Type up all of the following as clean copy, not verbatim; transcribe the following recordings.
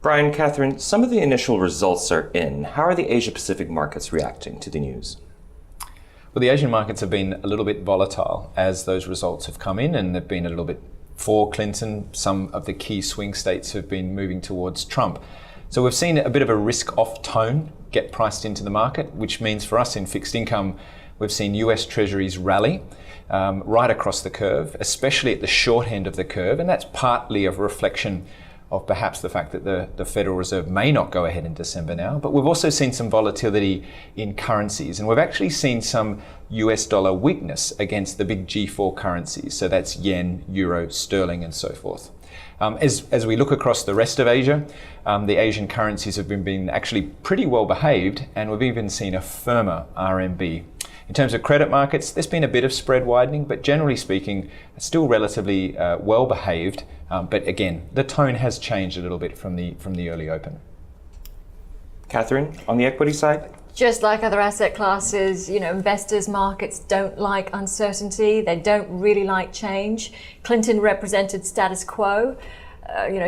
Brian, Catherine, some of the initial results are in. How are the Asia-Pacific markets reacting to the news? Well, the Asian markets have been a little bit volatile as those results have come in, and they've been a little bit for Clinton. Some of the key swing states have been moving towards Trump. So we've seen a bit of a risk-off tone get priced into the market, which means for us in fixed income, we've seen US Treasuries rally right across the curve, especially at the short end of the curve, and that's partly a reflection of perhaps the fact that the Federal Reserve may not go ahead in December now. But we've also seen some volatility in currencies, and we've actually seen some US dollar weakness against the big G4 currencies. So that's yen, euro, sterling, and so forth. As we look across the rest of Asia, the Asian currencies have been actually pretty well behaved, and we've even seen a firmer RMB. In terms of credit markets, there's been a bit of spread widening, but generally speaking, still relatively well behaved. But again, the tone has changed a little bit from the early open. Catherine, on the equity side? Just like other asset classes, investors' markets don't like uncertainty. They don't really like change. Clinton represented status quo.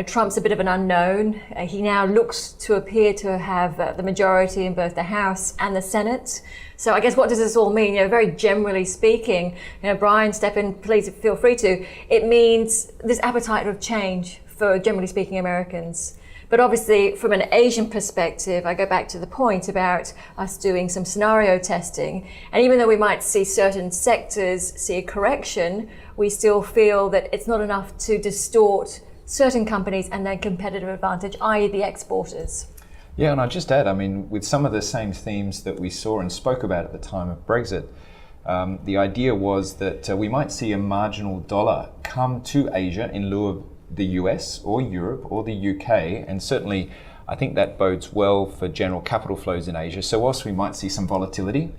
Trump's a bit of an unknown. He now looks to appear to have the majority in both the House and the Senate. So I guess what does this all mean? Very generally speaking, Brian, step in, please feel free to. It means this appetite of change for, generally speaking, Americans. But obviously, from an Asian perspective, I go back to the point about us doing some scenario testing. And even though we might see certain sectors see a correction, we still feel that it's not enough to distort certain companies and their competitive advantage, i.e. the exporters. Yeah, and I'll just add, with some of the same themes that we saw and spoke about at the time of Brexit, the idea was that we might see a marginal dollar come to Asia in lieu of the US or Europe or the UK, and certainly I think that bodes well for general capital flows in Asia. So whilst we might see some volatility,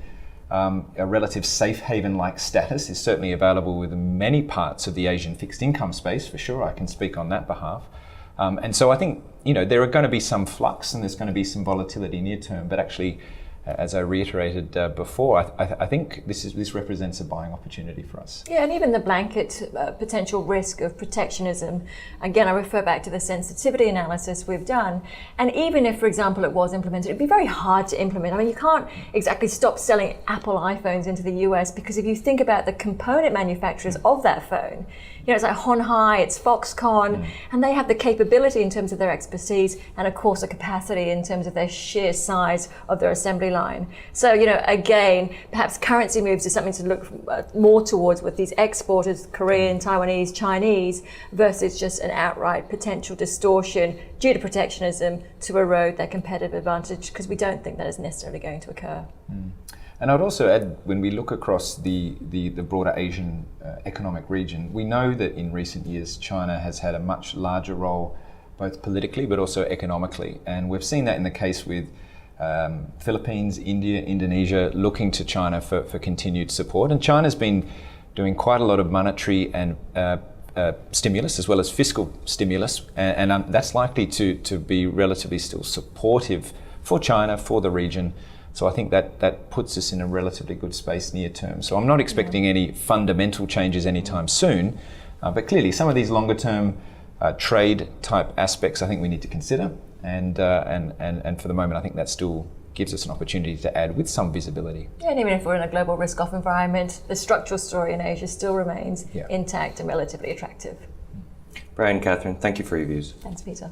a relative safe haven-like status is certainly available within many parts of the Asian fixed income space, for sure. I can speak on that behalf. And so I think, there are going to be some flux and there's going to be some volatility near term, but actually, as I reiterated before, I think this represents a buying opportunity for us. Yeah, and even the blanket potential risk of protectionism. Again, I refer back to the sensitivity analysis we've done. And even if, for example, it was implemented, it'd be very hard to implement. You can't exactly stop selling Apple iPhones into the US, because if you think about the component manufacturers of that phone, it's like Hon Hai, it's Foxconn, and they have the capability in terms of their expertise and, of course, the capacity in terms of their sheer size of their assembly line. So, again, perhaps currency moves is something to look more towards with these exporters, Korean, Taiwanese, Chinese, versus just an outright potential distortion due to protectionism to erode their competitive advantage, because we don't think that is necessarily going to occur. And I'd also add, when we look across the broader Asian economic region, we know that in recent years, China has had a much larger role, both politically but also economically. And we've seen that in the case with Philippines, India, Indonesia, looking to China for continued support. And China's been doing quite a lot of monetary and stimulus as well as fiscal stimulus. And that's likely to be relatively still supportive for China, for the region. So I think that puts us in a relatively good space near term. So I'm not expecting any fundamental changes anytime soon, but clearly some of these longer term trade type aspects I think we need to consider. And for the moment, I think that still gives us an opportunity to add with some visibility. Yeah, and even if we're in a global risk-off environment, the structural story in Asia still remains intact and relatively attractive. Brian, Catherine, thank you for your views. Thanks, Peter.